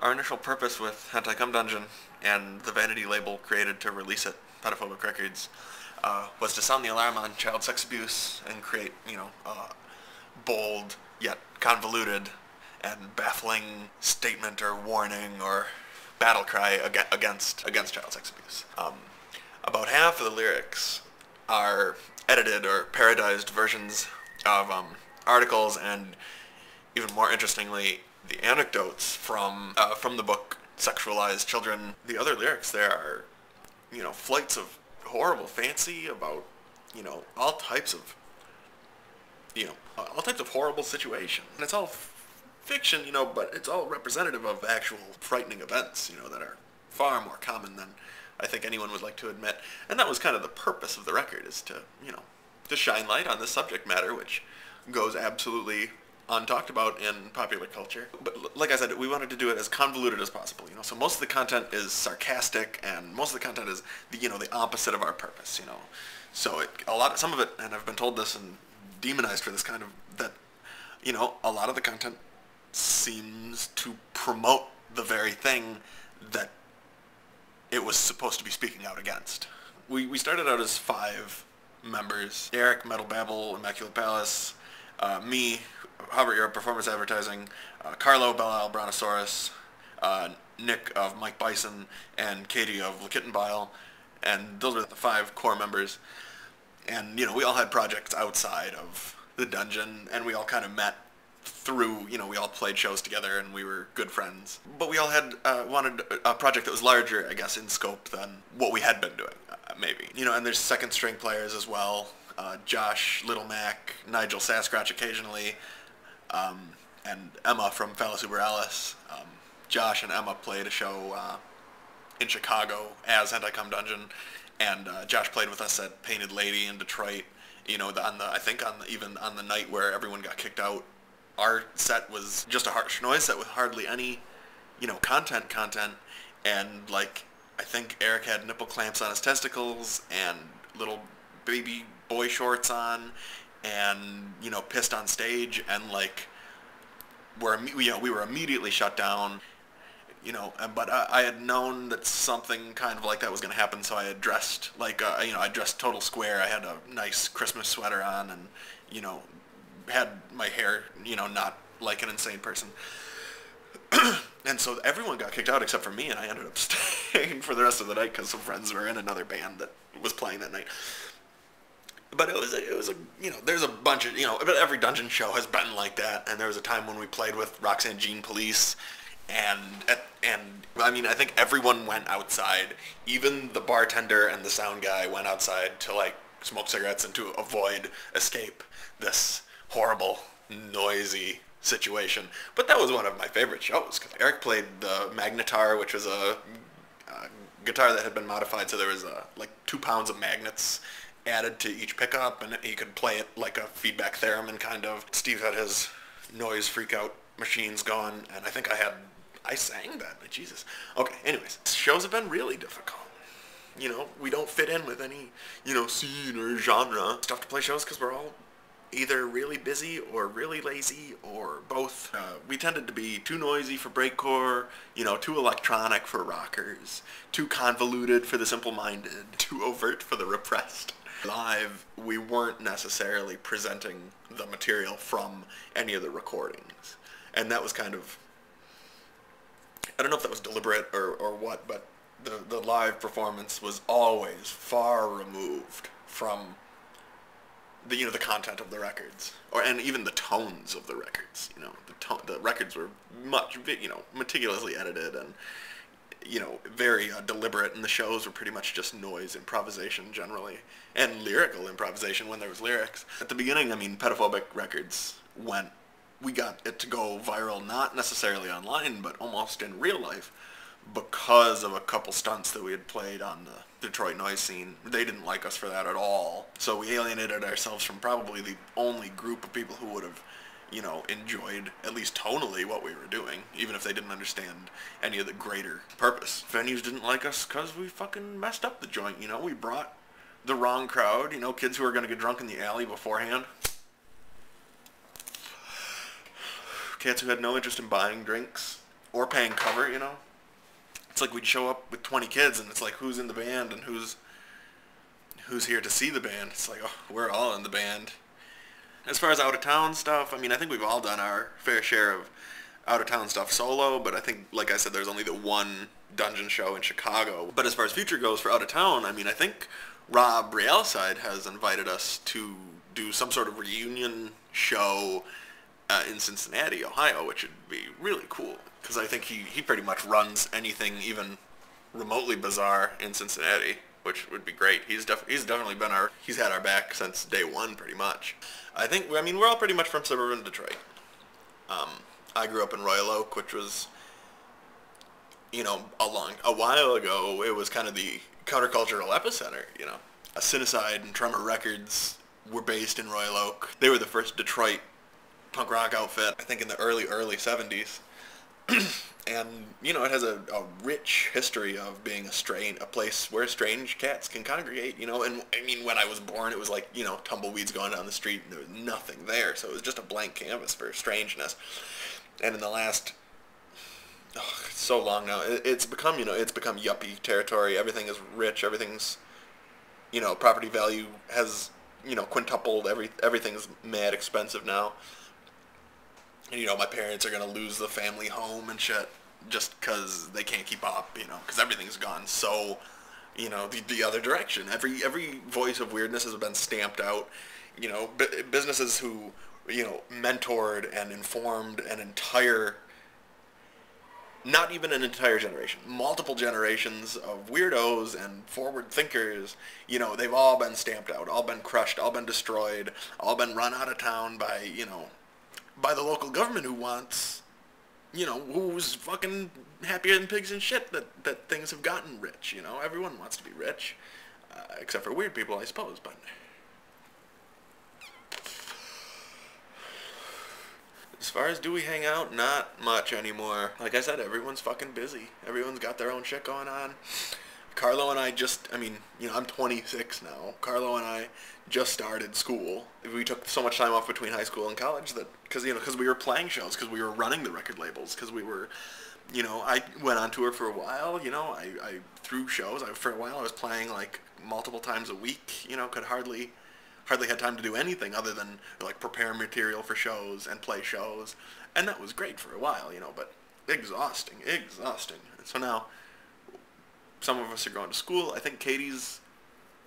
Our initial purpose with Hentai Cum Dungeon and the vanity label created to release it, Pedophobic Records, was to sound the alarm on child sex abuse and create, bold yet convoluted and baffling statement or warning or battle cry against child sex abuse. About half of the lyrics are edited or parodized versions of articles, and even more interestingly, the anecdotes from the book Sexualized Children. The other lyrics there are, flights of horrible fancy about, all types of, all types of horrible situations. And it's all fiction, but it's all representative of actual frightening events, that are far more common than I think anyone would like to admit. And that was kind of the purpose of the record, is to, to shine light on this subject matter, which goes absolutely untalked about in popular culture. But like I said, we wanted to do it as convoluted as possible, so most of the content is sarcastic, and most of the content is the opposite of our purpose, So some of it, and I've been told this and demonized for this kind of, that, a lot of the content seems to promote the very thing that it was supposed to be speaking out against. We started out as 5 members: Eric, Metal Babble, Immaculate Palace, me, Hover Era Performance Advertising, Carlo, Belial Brontosaurus, Nick of Mike Bison, and Katie of Lakitten Bile, and those were the 5 core members. And, we all had projects outside of the dungeon, and we all kind of met through, we all played shows together, and we were good friends. But we all had wanted a project that was larger, I guess, in scope than what we had been doing, maybe. And there's second string players as well. Josh, Little Mac, Nigel Sasquatch occasionally, and Emma from Phallus Uberalis. Josh and Emma played a show in Chicago as Hentai Cum Dungeon, and Josh played with us at Painted Lady in Detroit. Even on the night where everyone got kicked out, our set was just a harsh noise set with hardly any, content, and I think Eric had nipple clamps on his testicles and little baby boy shorts on, and pissed on stage, and we were immediately shut down. But I had known that something kind of like that was going to happen, so I had dressed I dressed total square. I had a nice Christmas sweater on, and had my hair not like an insane person. And so everyone got kicked out except for me, and I ended up staying for the rest of the night because some friends were in another band that was playing that night. But it was a there's a bunch of but every dungeon show has been like that, and there was a time when we played with Roxanne Jean Police, and I think everyone went outside. Even the bartender and the sound guy went outside to smoke cigarettes and to avoid escape this horrible, noisy situation. But that was one of my favorite shows, because Eric played the magnetar, which was a guitar that had been modified, so there was 2 pounds of magnets added to each pickup, and he could play it like a feedback theremin kind of. Steve had his noise freak out machines going, and I think I sang that. Jesus. Okay, anyways, shows have been really difficult. We don't fit in with any, scene or genre. It's tough to play shows because we're all either really busy or really lazy, or both. We tended to be too noisy for breakcore, too electronic for rockers, too convoluted for the simple-minded, too overt for the repressed. Live, we weren't necessarily presenting the material from any of the recordings. And that was kind of, I don't know if that was deliberate or what, but the live performance was always far removed from the the content of the records, and even the tones of the records. The records were much meticulously edited and very deliberate, and the shows were pretty much just noise improvisation generally, and lyrical improvisation when there was lyrics. At the beginning, Pedophobic Records we got it to go viral, not necessarily online, but almost in real life, because of a couple stunts that we had played on the Detroit noise scene. They didn't like us for that at all. So we alienated ourselves from probably the only group of people who would have, enjoyed, at least tonally, what we were doing, even if they didn't understand any of the greater purpose. Venues didn't like us because we fucking messed up the joint, We brought the wrong crowd, kids who were going to get drunk in the alley beforehand. Kids who had no interest in buying drinks or paying cover, you know. It's like we'd show up with 20 kids, and it's like, who's in the band and who's here to see the band. It's like, oh, we're all in the band. As far as out-of-town stuff, I mean, I think we've all done our fair share of out-of-town stuff solo, but I think, like I said, there's only the one dungeon show in Chicago. But as far as future goes for out-of-town, I mean, I think Rob Realside has invited us to do some sort of reunion show in Cincinnati, Ohio, which would be really cool, because I think he pretty much runs anything even remotely bizarre in Cincinnati, which would be great. He's definitely been he's had our back since day one, pretty much. I mean, we're all pretty much from suburban Detroit. I grew up in Royal Oak, which was, you know, a while ago, it was kind of the countercultural epicenter, you know. Cinecide and Tremor Records were based in Royal Oak. They were the first Detroit punk rock outfit, I think in the early 70s. And, you know, it has a rich history of being a place where strange cats can congregate, you know. And, I mean, when I was born, it was like, you know, tumbleweeds going down the street, and there was nothing there. So it was just a blank canvas for strangeness. And in the last, so long now, it's become, you know, it's become yuppie territory. Everything is rich. Everything's, you know, property value has, you know, quintupled. Everything's mad expensive now. And, you know, my parents are going to lose the family home and shit just because they can't keep up, you know, because everything's gone so, you know, the other direction. Every voice of weirdness has been stamped out. You know, businesses who, you know, mentored and informed an entire, not even an entire generation, multiple generations of weirdos and forward thinkers, you know, they've all been stamped out, all been crushed, all been destroyed, all been run out of town by, you know, by the local government who wants, you know, who's fucking happier than pigs and shit that things have gotten rich, you know. Everyone wants to be rich, except for weird people, I suppose, but... As far as do we hang out, not much anymore. Like I said, everyone's fucking busy. Everyone's got their own shit going on. Carlo and I I mean, you know, I'm 26 now. Carlo and I just started school. We took so much time off between high school and college that, because we were playing shows, because we were running the record labels, because we were, you know, I went on tour for a while, you know, I threw shows. For a while I was playing like multiple times a week, you know, could hardly had time to do anything other than like prepare material for shows and play shows, and that was great for a while, you know, but exhausting. So now some of us are going to school. I think Katie's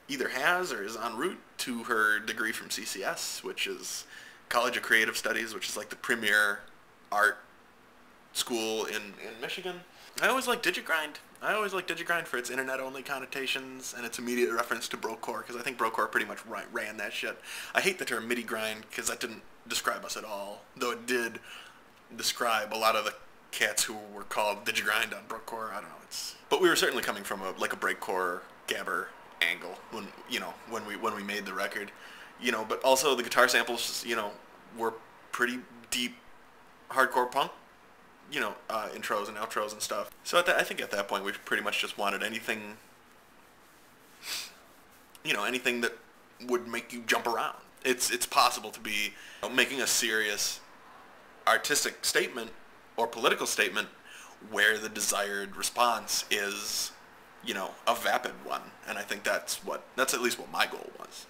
either has or is en route to her degree from CCS, which is College of Creative Studies, which is like the premier art school in Michigan. I always liked Digigrind. For its internet-only connotations and its immediate reference to brokecore, because I think brokecore pretty much ran that shit. I hate the term MIDI grind, because that didn't describe us at all, though it did describe a lot of the cats who were called Digigrind on brokecore. I don't know. But we were certainly coming from a breakcore gabber angle when we made the record, you know. But also the guitar samples, you know, were pretty deep hardcore punk, you know, intros and outros and stuff. So I think at that point we pretty much just wanted anything, you know, anything that would make you jump around. It's possible to be, you know, making a serious artistic statement or political statement where the desired response is, you know, a vapid one. And I think that's at least what my goal was.